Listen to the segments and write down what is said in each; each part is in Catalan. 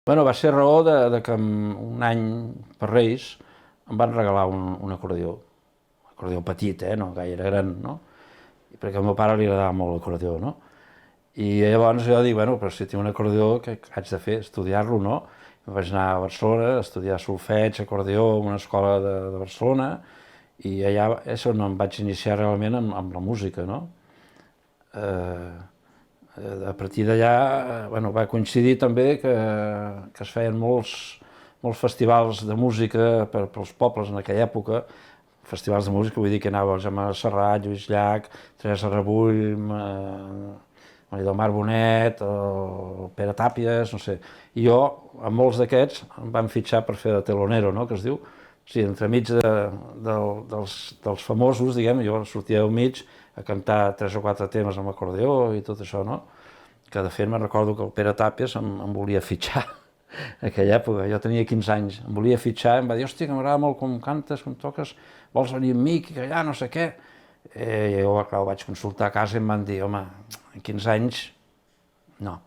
Bueno, va ser raó de que un any per Reis em van regalar un acordió petit, no gaire gran, no? Perquè al meu pare li agradava molt l'acordió, no? I llavors jo dic, bueno, però si tinc un acordió, què haig de fer? Estudiar-lo, no? Vaig anar a Barcelona a estudiar solfeig, acordió, en una escola de Barcelona, i allà és on em vaig iniciar realment amb la música, no? A partir d'allà, bueno, va coincidir també que es feien molts festivals de música pels pobles en aquella època, festivals de música, vull dir que anava el Gemma Serrat, Lluís Llach, Teresa Rebull, Maria del Mar Bonet, o Pere Tàpies, no sé. I jo, amb molts d'aquests, em van fitxar per fer de telonero, no?, que es diu. O sigui, entremig dels famosos, diguem, jo sortia al mig a cantar 3 o 4 temes amb acordeó i tot això, no? Que de fet me'n recordo que el Pere Tàpies em volia fitxar en aquella època, jo tenia 15 anys, em volia fitxar, em va dir, hòstia, que m'agrada molt com cantes, com toques, vols venir amb mi, que allà no sé què. I jo, clar, ho vaig consultar a casa i em van dir, home, en 15 anys, no.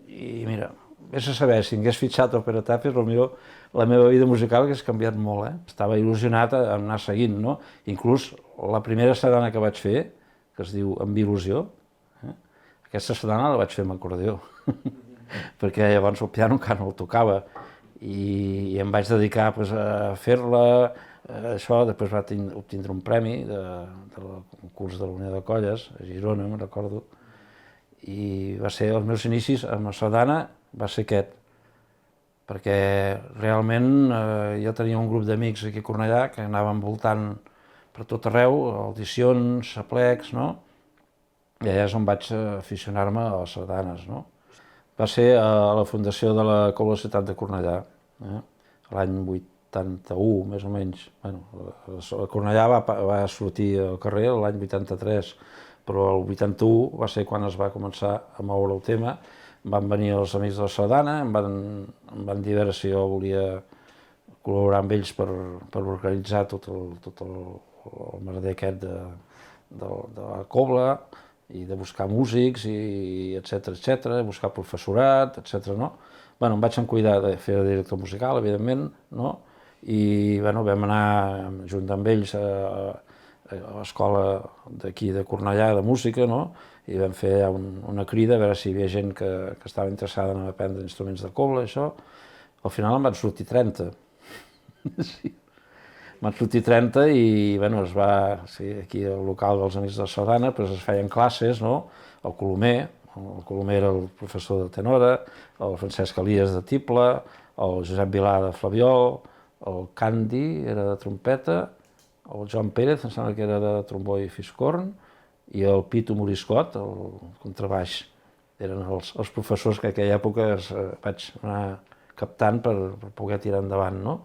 I mira, vés a saber, si hagués fitxat el Pere Tàpies, potser la meva vida musical hagués canviat molt, Estava il·lusionat a anar seguint, no? Inclús la primera sardana que vaig fer, que es diu Amb il·lusió, aquesta sardana la vaig fer amb acordeó, perquè llavors el piano encara no el tocava, i em vaig dedicar a fer-la, això, després va obtindre un premi del concurs de la Unió de Colles, a Girona, me'n recordo, i va ser els meus inicis amb la sardana, va ser aquest, perquè realment jo tenia un grup d'amics aquí a Cornellà que anàvem voltant per tot arreu, audicions, aplecs, no? I allà és on vaig aficionar-me a les sardanes, no? Va ser a la fundació de la Cobla Ciutat de Cornellà, l'any 81, més o menys. Bueno, Cornellà va sortir al carrer l'any 83, però el 81 va ser quan es va començar a moure el tema. Van venir els amics de la sardana, em van dir a veure si jo volia col·laborar amb ells per organitzar tot el merder aquest de la cobla, i de buscar músics, i etcètera, buscar professorat, etcètera, no? Bueno, em vaig encuidar de fer de director musical, evidentment, no? I, bueno, vam anar junt amb ells a l'escola d'aquí de Cornellà de música, no? I vam fer una crida a veure si hi havia gent que estava interessada en aprendre instruments de cobla, això. Al final en van sortir 30. Sí. Van sortir 30 i, bueno, aquí al local dels Amics de la Sardana, es feien classes, no? El Colomer era el professor de tenora, el Francesc Elias de tible, el Josep Vilà de flabiol, el Candi era de trompeta, el Joan Pérez, em sembla que era de trombó i fiscorn, i el Pitu Moriscot, el contrabaix. Eren els professors que en aquella època vaig anar captant per poder tirar endavant, no?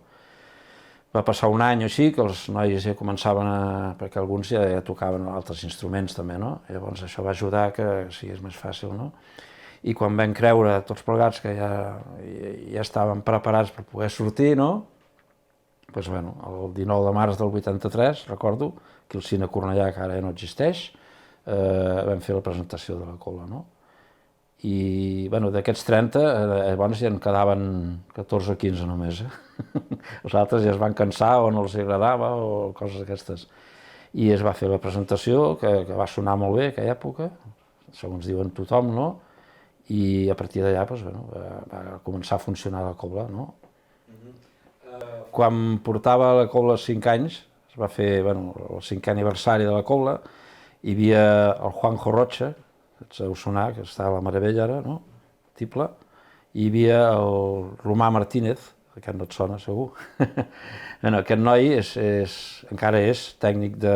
Va passar un any o així, que els nois ja començaven perquè alguns ja tocaven altres instruments també, no? Llavors això va ajudar que sigués més fàcil, no? I quan vam creure tots plegats que ja estàvem preparats per poder sortir, no? Doncs, bueno, el 19 de març del 83, recordo, aquí al Cine Cornellà, que ara ja no existeix, vam fer la presentació de la cobla, no? I, bueno, d'aquests 30, llavors ja en quedaven 14 o 15 només, Els altres ja es van cansar o no els agradava o coses d'aquestes. I es va fer la presentació, que va sonar molt bé en aquella època, segons diuen tothom, no? I a partir d'allà, doncs, bueno, va començar a funcionar la cobla, no? Quan portava la cobla 5 anys, es va fer, bueno, el 5è aniversari de la cobla, hi havia el Juanjo Rocha, que ens deu sonar, que està a la Meravella ara, no? Tible. Hi havia el Romà Martínez, aquest no et sona, segur. Bueno, aquest noi encara és tècnic de...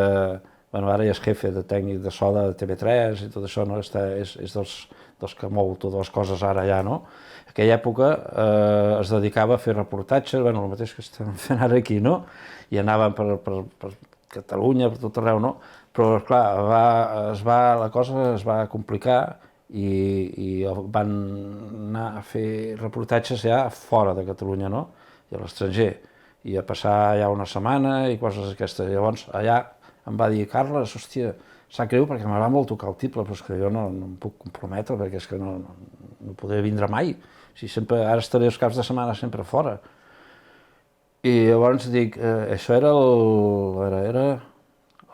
Bueno, ara ja és jefe de tècnic de so de TV3 i tot això, no? És dels que mou totes les coses ara ja, no? En aquella època es dedicava a fer reportatges, bueno, el mateix que estem fent ara aquí, no? I anàvem per Catalunya, per tot arreu, no? Però, clar, la cosa es va complicar i van anar a fer reportatges ja fora de Catalunya, no? I a l'estranger. I a passar ja una setmana i coses d'aquestes. Llavors, allà em va dir, Carles, hòstia, sap greu perquè m'agrada molt tocar el tible, però és que jo no em puc comprometre perquè és que no podré vindre mai. Si sempre, ara estaré els caps de setmana sempre fora. I llavors dic, això era a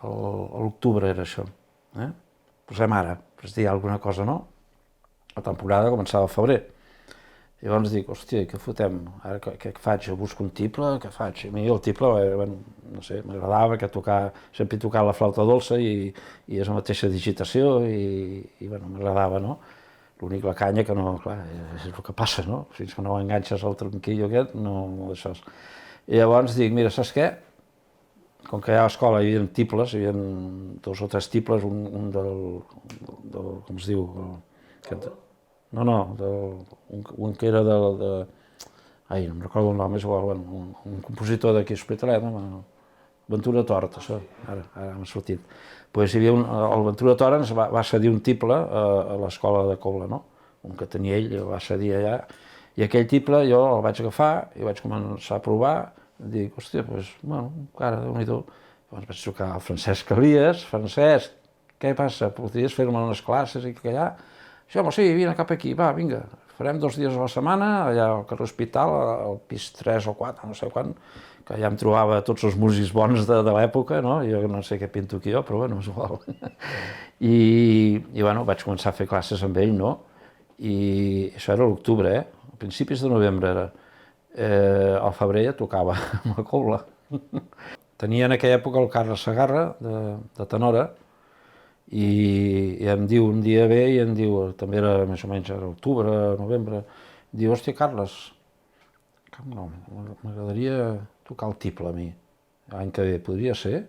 l'octubre, era això. Posem ara, per dir alguna cosa, no? La temporada començava a febrer. I llavors dic, hòstia, què fotem? Ara què faig? Jo busco un tiple, què faig? A mi el tiple, bueno, no sé, m'agradava que sempre he tocat la flauta dolça i és la mateixa digitació i bueno, m'agradava, no? L'únic, la canya, que no, clar, és el que passa, no? Fins que no enganxes el tronquillo aquest, no això és. I llavors dic, mira, saps què? Com que allà a l'escola hi havia tiples, hi havia 2 o 3 tiples, un del com es diu? Un que era ai, no em recordo el nom, és igual, un compositor d'aquí a Hospitalet, Ventura Tort, això, ara m'ha sortit. Doncs hi havia el Ventura Tort ens va cedir un tiple a l'escola de Cobla, no? Un que tenia ell, el va cedir allà, i aquell tiple jo el vaig agafar i vaig començar a provar, i dic, hòstia, doncs, bueno, encara, Déu-n'hi-do. Llavors vaig trucar al Francesc Elias, Francesc, què passa, podries fer-me unes classes i allà? Sí, home, sí, vine cap aquí, va, vinga, farem 2 dies a la setmana, allà al carrer Hospital, al pis 3 o 4, no sé quan, que ja em trobava tots els músics bons de l'època, no? Jo no sé què pinto aquí jo, però bueno, és igual. I bueno, vaig començar a fer classes amb ell, no? I això era l'octubre, a principis de novembre era. Al febrer ja tocava amb la Cobla. Tenia en aquella època el Carles Segarra, de tenora, i em diu un dia ve i em diu, també era més o menys a l'octubre, novembre, diu, hòstia, Carles, no, m'agradaria tocar el tiple a mi. L'any que ve podria ser?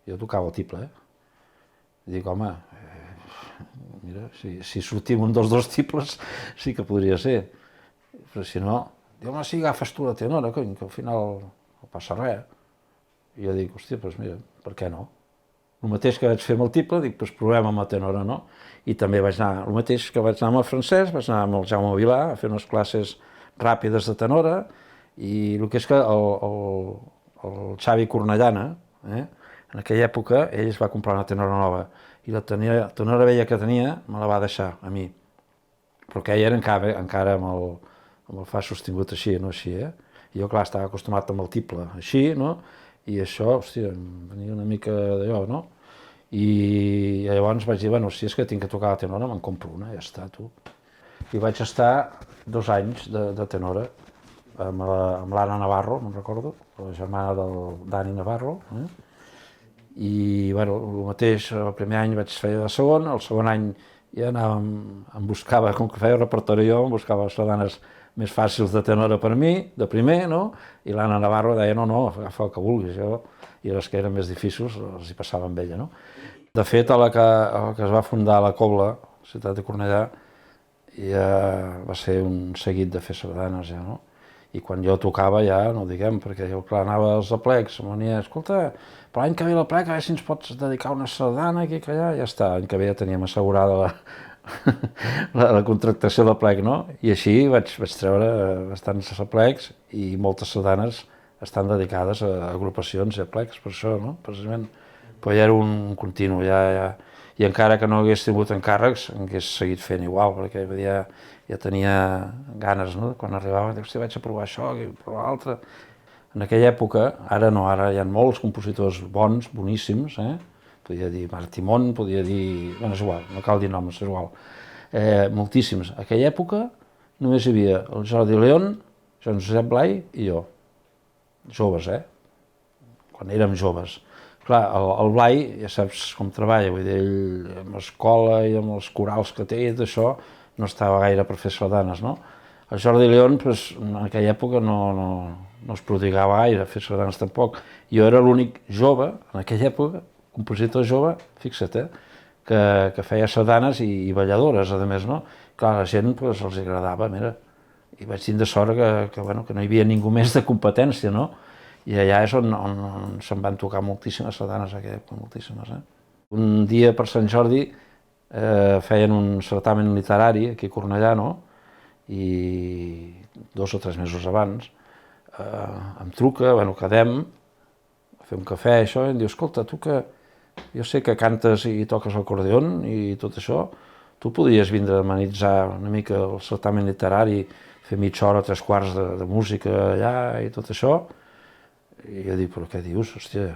Jo tocava el tiple, Dic, home, mira, si sortim un dels 2 tiples sí que podria ser, però si no, diu, home, si agafes tu la tenora, cony, que al final no passa res. I jo dic, hòstia, doncs mira, per què no? El mateix que vaig fer amb el tiple, dic, doncs provem amb la tenora, no? I també vaig anar, el mateix que vaig anar amb el francès, vaig anar amb el Jaume Vilà a fer unes classes ràpides de tenora, i el que és que el Xavi Cornellana, en aquella època, ell es va comprar una tenora nova, i la tenora vella que tenia me la va deixar a mi, però que ella era encara amb el fa sostingut així, no així, I jo, clar, estava acostumat amb el tiple així, no? I això, hòstia, em venia una mica d'allò, no? I llavors vaig dir, bueno, si és que tinc que tocar la tenora, me'n compro una, ja està, tu. I vaig estar 2 anys de tenora amb l'Anna Navarro, me'n recordo, la germana del Dani Navarro, I, bueno, el mateix, el primer any vaig fer de segon, el segon any ja em buscava, com que feia repertori jo, em buscava les sardanes més fàcils de tenora per mi, de primer, no? I l'Anna Navarro deia, no, agafa el que vulguis, i les que eren més difícils els hi passava amb ella, no? De fet, a la que es va fundar la Cobla, la ciutat de Cornellà, ja va ser un seguit de fer sardanes, ja, no? I quan jo tocava ja, no ho diguem, perquè jo, clar, anava als aplecs, em venia, escolta, però l'any que ve l'aplec, a veure si ens pots dedicar una sardana aquí, que allà, ja està, l'any que ve ja teníem assegurada la contractació de plec, no? I així vaig treure bastants aplecs i moltes sardanes estan dedicades a agrupacions i aplecs, per això, no? Precisament. Però ja era un continu, i encara que no hagués tingut encàrrecs, hagués seguit fent igual, perquè ja tenia ganes, no? Quan arribava, hòstia, vaig a provar això, i provar l'altre. En aquella època, ara no, ara hi ha molts compositors bons, boníssims, Podia dir Martimon, podia dir... Bé, és igual, no cal dir noms, és igual. Moltíssims. En aquella època només hi havia el Jordi León, Joan Josep Blai i jo. Joves, Quan érem joves. Clar, el Blai, ja saps com treballa, vull dir, ell amb l'escola i amb els corals que té i tot això, no estava gaire per fer sardanes, no? El Jordi León, en aquella època, no es prodigava gaire a fer sardanes tampoc. Jo era l'únic jove, en aquella època, compositor jove, fixa't, que feia sardanes i balladores, a més, no? Clar, la gent els agradava, mira, i vaig tindre sort que no hi havia ningú més de competència, no? I allà és on se'n van tocar moltíssimes sardanes, aquella època, moltíssimes, Un dia per Sant Jordi feien un certamen literari aquí a Cornellà, no? I 2 o 3 mesos abans em truca, quedem a fer un cafè, això, i em diu, escolta, tu que jo sé que cantes i toques l'acordeon i tot això, tu podries vindre a amenitzar una mica el certamen literari, fer mitja hora, 3 quarts de música allà i tot això. I jo dic, però què dius, hòstia,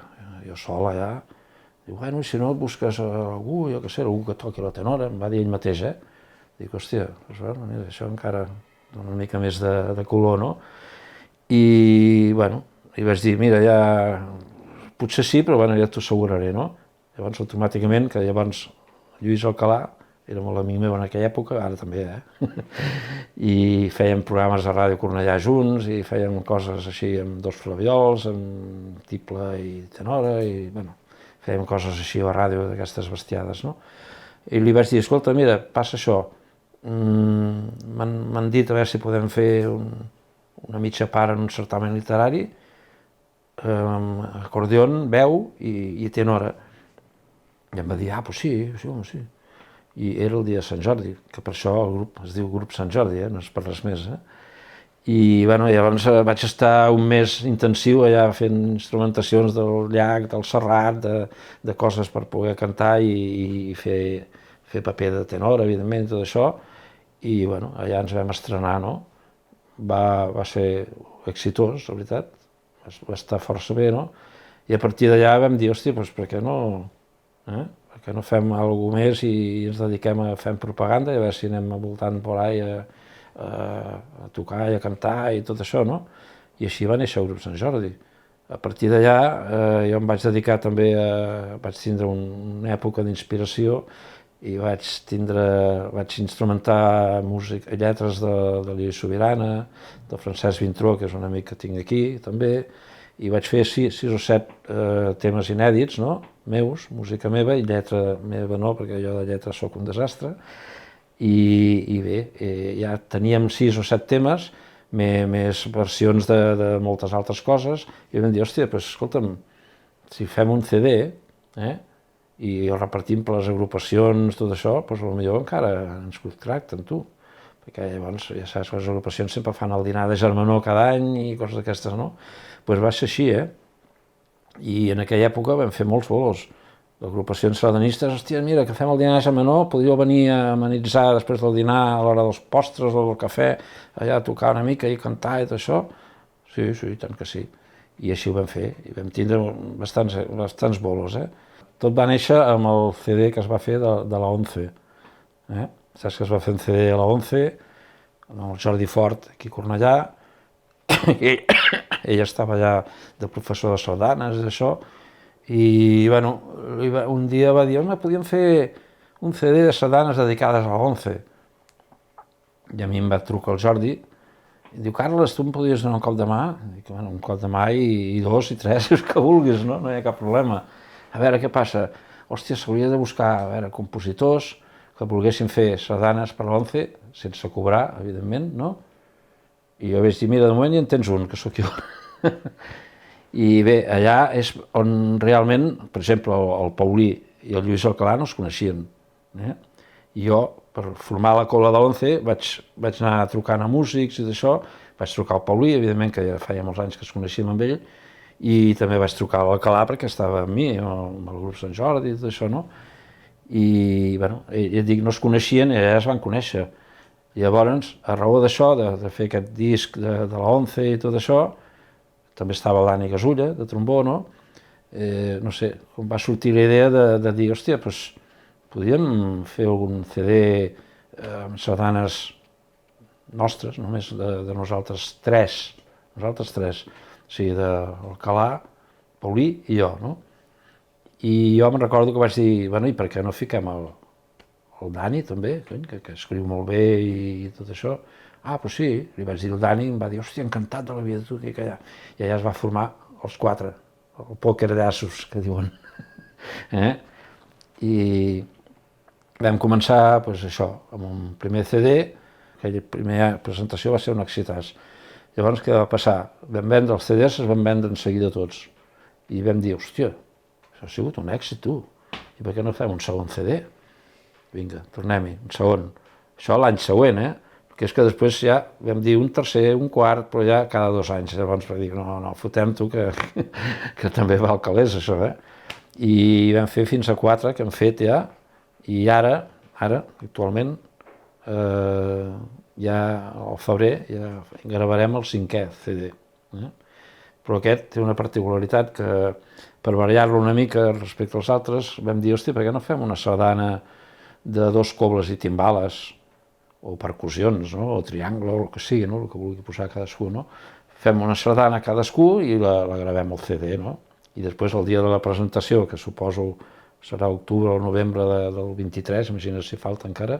jo sol allà. Diu, bueno, si no et busques algú, jo què sé, algú que toqui la tenora, em va dir ell mateix, Dic, hòstia, doncs, bueno, mira, això encara dona una mica més de color, no? I, bueno, i vaig dir, mira, ja, potser sí, però bueno, ja t'ho asseguraré, no? Llavors, automàticament, que llavors Lluís Alcalà era molt amic meu en aquella època, ara també, I fèiem programes de ràdio Cornellà junts, i fèiem coses així amb dos flaviols, amb tible i tenora, i, bueno, fèiem coses així a la ràdio d'aquestes bestiades, no? I li vaig dir, escolta, mira, passa això, m'han dit a veure si podem fer una mitja part en un certamen literari, acordion, veu i tenora. I em va dir, pues sí, home, sí. I era el dia de Sant Jordi, que per això el grup es diu Grup Sant Jordi, no és per res més. I bueno, llavors vaig estar un mes intensiu allà fent instrumentacions del llac, del Serrat, de coses per poder cantar i fer paper de tenor, evidentment, tot això. I bueno, allà ens vam estrenar, no? Va ser exitós, la veritat, va estar força bé, no? I a partir d'allà vam dir, hòstia, doncs per què no fem alguna cosa més i ens dediquem a fer propaganda i a veure si anem voltant por ahí a tocar i a cantar i tot això, no? I així va néixer el Grup Sant Jordi. A partir d'allà jo em vaig dedicar també vaig tindre una època d'inspiració i vaig instrumentar música, lletres de Lluís Sobirana, de Francesc Vintró, que és un amic que tinc aquí, també, i vaig fer 6 o 7 temes inèdits, no?, meus, música meva, i lletra meva no, perquè jo de lletra sóc un desastre, i bé, ja teníem 6 o 7 temes, més versions de moltes altres coses, i vam dir, hòstia, doncs escolta'm, si fem un CD, i el repartim per les agrupacions, tot això, doncs potser encara ens contracten, tu. Perquè llavors, ja saps, les agrupacions sempre fan el dinar de germanor cada any i coses d'aquestes, no? Doncs va ser així, I en aquella època vam fer molts bolos. Agrupacions sardanistes, hòstia, mira, que fem el dinar de germanor, podríeu venir a amenitzar després del dinar, a l'hora dels postres o del cafè, allà a tocar una mica i cantar i tot això. Sí, tant que sí. I així ho vam fer, i vam tindre bastants bolos, Tot va néixer amb el CD que es va fer de la 11. Saps que es va fer un CD a la 11, amb el Jordi Fort, aquí a Cornellà, ell estava allà de professor de sardanes i això, i bueno, un dia va dir, home, podíem fer un CD de sardanes dedicades a la 11. I a mi em va trucar el Jordi, i diu, Carles, tu em podries donar un cop de mà? Dic, bueno, un cop de mà i 2 i 3, és que vulguis, no hi ha cap problema. A veure què passa, hòstia, s'hauria de buscar, a veure, compositors que volguessin fer sardanes per l'11, sense cobrar, evidentment, no? I jo vaig dir, mira, de moment ja en tens un, que sóc jo. I bé, allà és on realment, per exemple, el Paulí i el Lluís Alcalà no es coneixien. I jo, per formar la cola de l'11, vaig anar trucant a músics i d'això, vaig trucar al Paulí, evidentment, que ja feia molts anys que es coneixíem amb ell, i també vaig trucar a l'Alcalà perquè estava amb mi, amb el Grup Sant Jordi i tot això, no? I, bueno, ja dic, no es coneixien i allà es van conèixer. Llavors, a raó d'això, de fer aquest disc de la 11 i tot això, també estava l'Ani Gasulla, de trombó, no? No sé, com va sortir la idea de dir, hòstia, doncs podríem fer algun CD amb sardanes nostres, només de nosaltres tres, o sigui, d'Alcalà, Paulí i jo, no? I jo me'n recordo que vaig dir, bueno, i per què no fiquem el Dani, també, que escriu molt bé i tot això? Doncs sí, li vaig dir al Dani, em va dir, hòstia, encantat de la vida, tu, que allà. I allà es va formar els 4, el pòquer d'assos, que diuen. I vam començar, doncs això, amb un primer CD, aquella primera presentació va ser un excitàs. Llavors, què va passar? Vam vendre els CDs, es van vendre en seguida tots. I vam dir, hòstia, això ha sigut un èxit, tu. I per què no fem un segon CD? Vinga, tornem-hi, un segon. Això l'any següent, que és que després ja vam dir un tercer, un quart, però ja cada 2 anys. Llavors vam dir, no, fotem tu, que també val calés, això, I vam fer fins a 4, que hem fet ja, i ara, actualment, ja al febrer ja gravarem el 5è CD. Però aquest té una particularitat que, per variar-lo una mica respecte als altres, vam dir, hòstia, per què no fem una sardana de 2 cobles i timbales, o percussions, no? O triangle, o el que sigui, no? El que vulgui posar cadascú, no? Fem una sardana cadascú i la gravem al CD, no? I després el dia de la presentació, que suposo serà octubre o novembre del 23, imagina't si falta encara,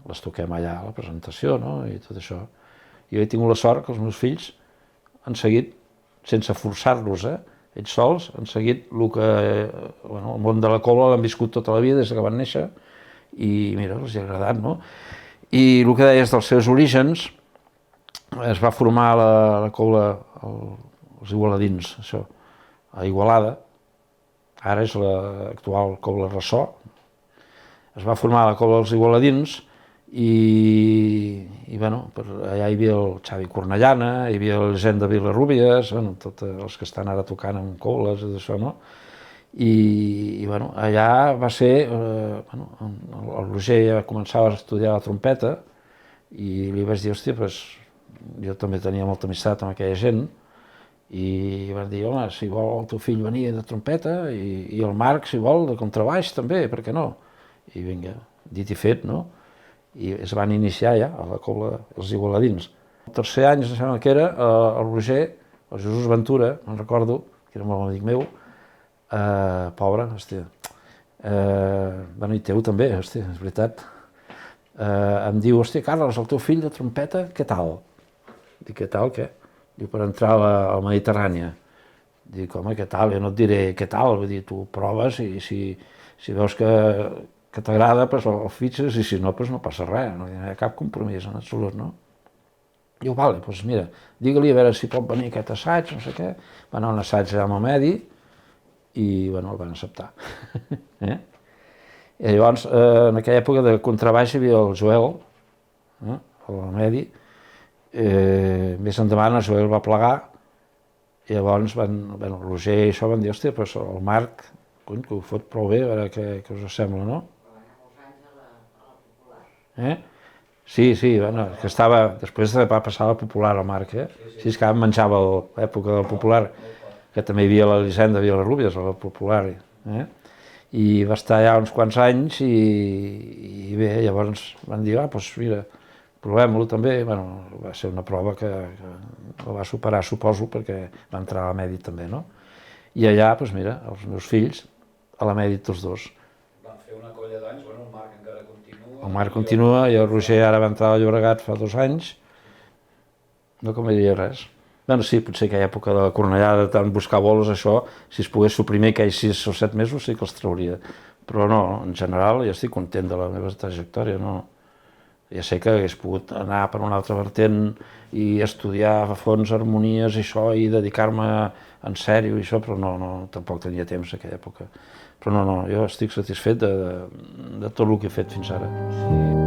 les toquem allà a la presentació, no? I tot això. Jo he tingut la sort que els meus fills han seguit, sense forçar-los, ells sols, han seguit el que, el món de la cobla l'han viscut tota la vida des que van néixer, i mira, els ha agradat, no? I el que deies dels seus orígens, es va formar la cobla, els igualadins, això, a Igualada, ara és l'actual cobla Ressò, es va formar la cobla dels igualadins i bueno, allà hi havia el Xavi Cornellana, hi havia l'Elisenda Vilarrúbies, bueno, tots els que estan ara tocant amb cobles i això, no? I bueno, allà va ser, el Roger ja començava a estudiar la trompeta i li vaig dir, hòstia, doncs jo també tenia molta amistat amb aquella gent i van dir, home, si vol el teu fill venir de trompeta i el Marc, si vol, de contrabaix també, per què no? I vinga, dit i fet, no? I es van iniciar ja a la cobla els igualadins. El tercer any, em sembla que era, el Roger, el Jesús Ventura, me'n recordo, que era molt amic meu, pobre, hòstia, bueno, i teu també, hòstia, és veritat, em diu, hòstia, Carles, el teu fill de trompeta, què tal? Dic, què tal, què? Diu, per entrar a la Mediterrània. Dic, home, què tal? Jo no et diré què tal, vull dir, tu proves i si veus que t'agrada, doncs el fitxes i si no, doncs no passa res, no hi ha cap compromís en absolut, no? Diu, vale, doncs mira, digue-li a veure si pot venir aquest assaig, no sé què. Va anar a un assaig allà amb el Medi i, bueno, el van acceptar. I llavors, en aquella època de contrabaix hi havia el Joel, el Medi, més endavant el Joel va plegar i llavors el Roger i això van dir, hòstia, però el Marc, cony, que ho fot prou bé, a veure què us sembla, no? Va anar molts anys a la Popular. Sí, bueno, que estava, després va passar a la Popular el Marc, Sí, és que ara menjava l'època del Popular, que també hi havia l'Elisenda Vilarrúbies, a la Popular, i va estar allà uns quants anys i bé, llavors van dir, doncs mira, provem-lo també, bueno, va ser una prova que el va superar, suposo, perquè va entrar a la Mèdit també, no? I allà, doncs mira, els meus fills, a la Mèdit tots dos. Van fer una colla d'anys, bueno, el Marc encara continua. El Marc continua i el Roger ara va entrar al Llobregat fa 2 anys, no canviaria res. Bueno, sí, potser aquella època de la Cornellà, de tant buscar bolos, això, si es pogués suprimir aquells 6 o 7 mesos, sí que els trauria. Però no, en general, jo estic content de la meva trajectòria, no? Ja sé que hagués pogut anar per una altra vertent i estudiar a fons harmonies i això, i dedicar-me en sèrio i això, però no, tampoc tenia temps en aquella època. Però no, jo estic satisfet de tot el que he fet fins ara. Sí.